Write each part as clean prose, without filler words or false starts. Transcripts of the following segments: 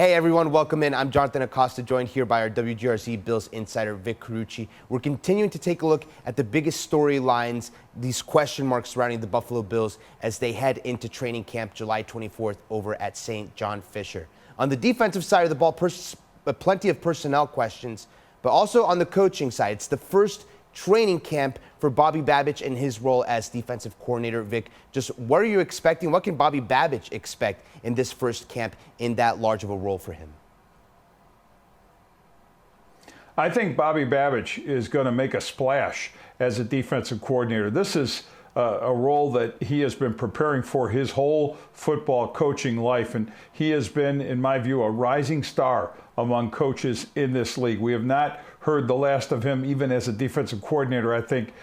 Hey everyone, welcome in. I'm Jonathan Acosta, joined here by our WGRZ Bills insider, Vic Carucci. We're continuing to take a look at the biggest storylines, these question marks surrounding the Buffalo Bills as they head into training camp July 24th over at St. John Fisher. On the defensive side of the ball, plenty of personnel questions, but also on the coaching side, it's the first training camp for Bobby Babich in his role as defensive coordinator. Vic, just what are you expecting? What can Bobby Babich expect in this first camp in that large of a role for him? I think Bobby Babich is going to make a splash as a defensive coordinator. This is a role that he has been preparing for his whole football coaching life, and he has been, in my view, a rising star among coaches in this league. We have not heard the last of him even as a defensive coordinator. I think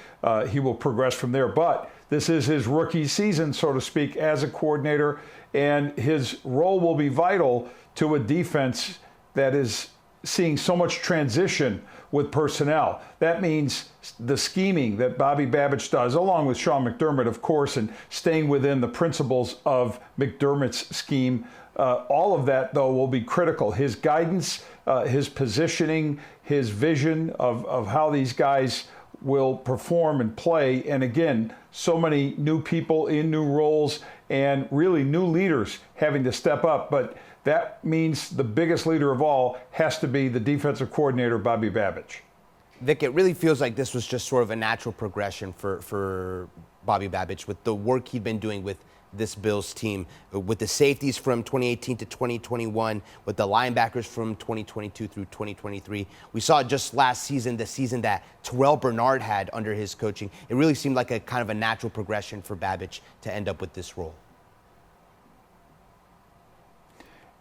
he will progress from there, but this is his rookie season, so to speak, as a coordinator, and his role will be vital to a defense that is seeing so much transition with personnel. That means the scheming that Bobby Babich does, along with Sean McDermott, of course, and staying within the principles of McDermott's scheme. All of that, though, will be critical. His guidance, his positioning, his vision of how these guys will perform and play. And again, so many new people in new roles and really new leaders having to step up. But that means the biggest leader of all has to be the defensive coordinator, Bobby Babich. Vic, it really feels like this was just sort of a natural progression for Bobby Babich with the work he'd been doing with this Bills team, with the safeties from 2018 to 2021, with the linebackers from 2022 through 2023. We saw just last season, the season that Terrell Bernard had under his coaching. It really seemed like a kind of a natural progression for Babich to end up with this role.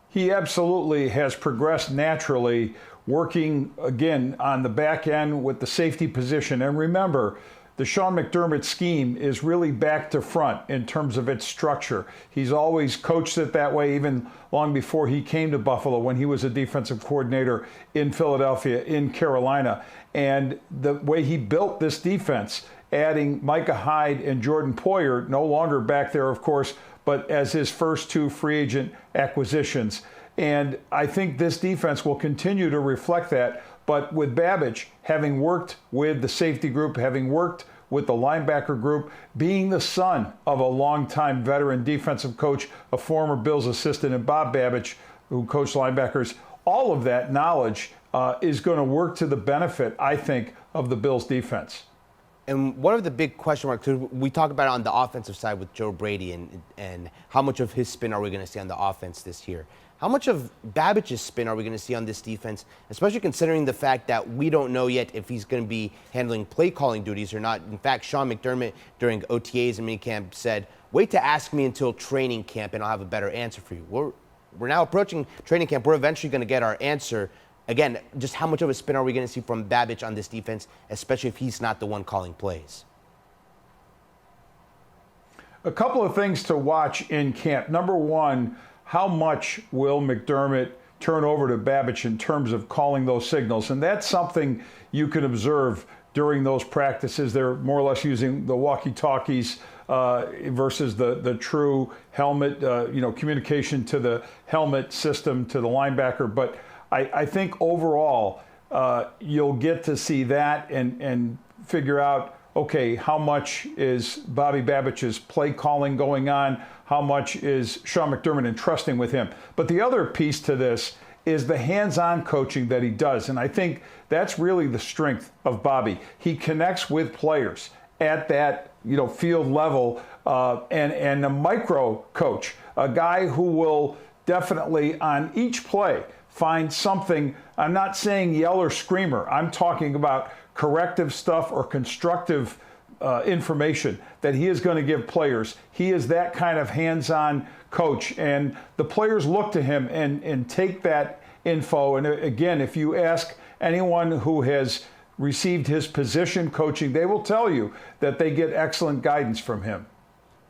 He absolutely has progressed naturally, working again on the back end with the safety position. And remember, the Sean McDermott scheme is really back to front in terms of its structure. He's always coached it that way, even long before he came to Buffalo, when he was a defensive coordinator in Philadelphia, in Carolina. And the way he built this defense, adding Micah Hyde and Jordan Poyer, no longer back there, of course, but as his first two free agent acquisitions. And I think this defense will continue to reflect that. But with Babich, having worked with the safety group, having worked with the linebacker group, being the son of a longtime veteran defensive coach, a former Bills assistant, and Bob Babich, who coached linebackers, all of that knowledge is going to work to the benefit, I think, of the Bills defense. And one of the big question marks, we talk about it on the offensive side with Joe Brady and how much of his spin are we going to see on the offense this year? How much of Babich's spin are we going to see on this defense, especially considering the fact that we don't know yet if he's going to be handling play calling duties or not? In fact, Sean McDermott during OTAs and minicamp said, wait to ask me until training camp and I'll have a better answer for you. We're now approaching training camp. We're eventually going to get our answer. Again, just how much of a spin are we going to see from Babich on this defense, especially if he's not the one calling plays? A couple of things to watch in camp. Number one, how much will McDermott turn over to Babich in terms of calling those signals? And that's something you can observe during those practices. They're more or less using the walkie-talkies versus the true helmet, communication to the helmet system to the linebacker. But I think overall you'll get to see that and figure out, okay, how much is Bobby Babich's play calling going on? How much is Sean McDermott entrusting with him? But the other piece to this is the hands-on coaching that he does. And I think that's really the strength of Bobby. He connects with players at that field level and a micro coach, a guy who will definitely on each play find something. I'm not saying yell or screamer. I'm talking about corrective stuff or constructive information that he is going to give players. He is that kind of hands-on coach, and the players look to him and take that info. And again, if you ask anyone who has received his position coaching, they will tell you that they get excellent guidance from him.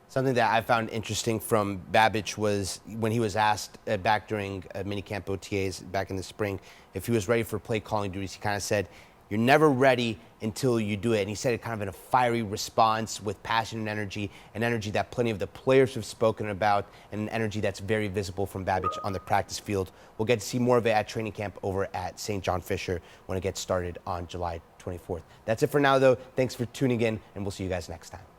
Something that I found interesting from Babich was when he was asked back during minicamp OTAs back in the spring if he was ready for play calling duties, he kind of said, You're never ready until you do it. And he said it kind of in a fiery response with passion and energy that plenty of the players have spoken about, and an energy that's very visible from Babich on the practice field. We'll get to see more of it at training camp over at St. John Fisher when it gets started on July 24th. That's it for now, though. Thanks for tuning in, and we'll see you guys next time.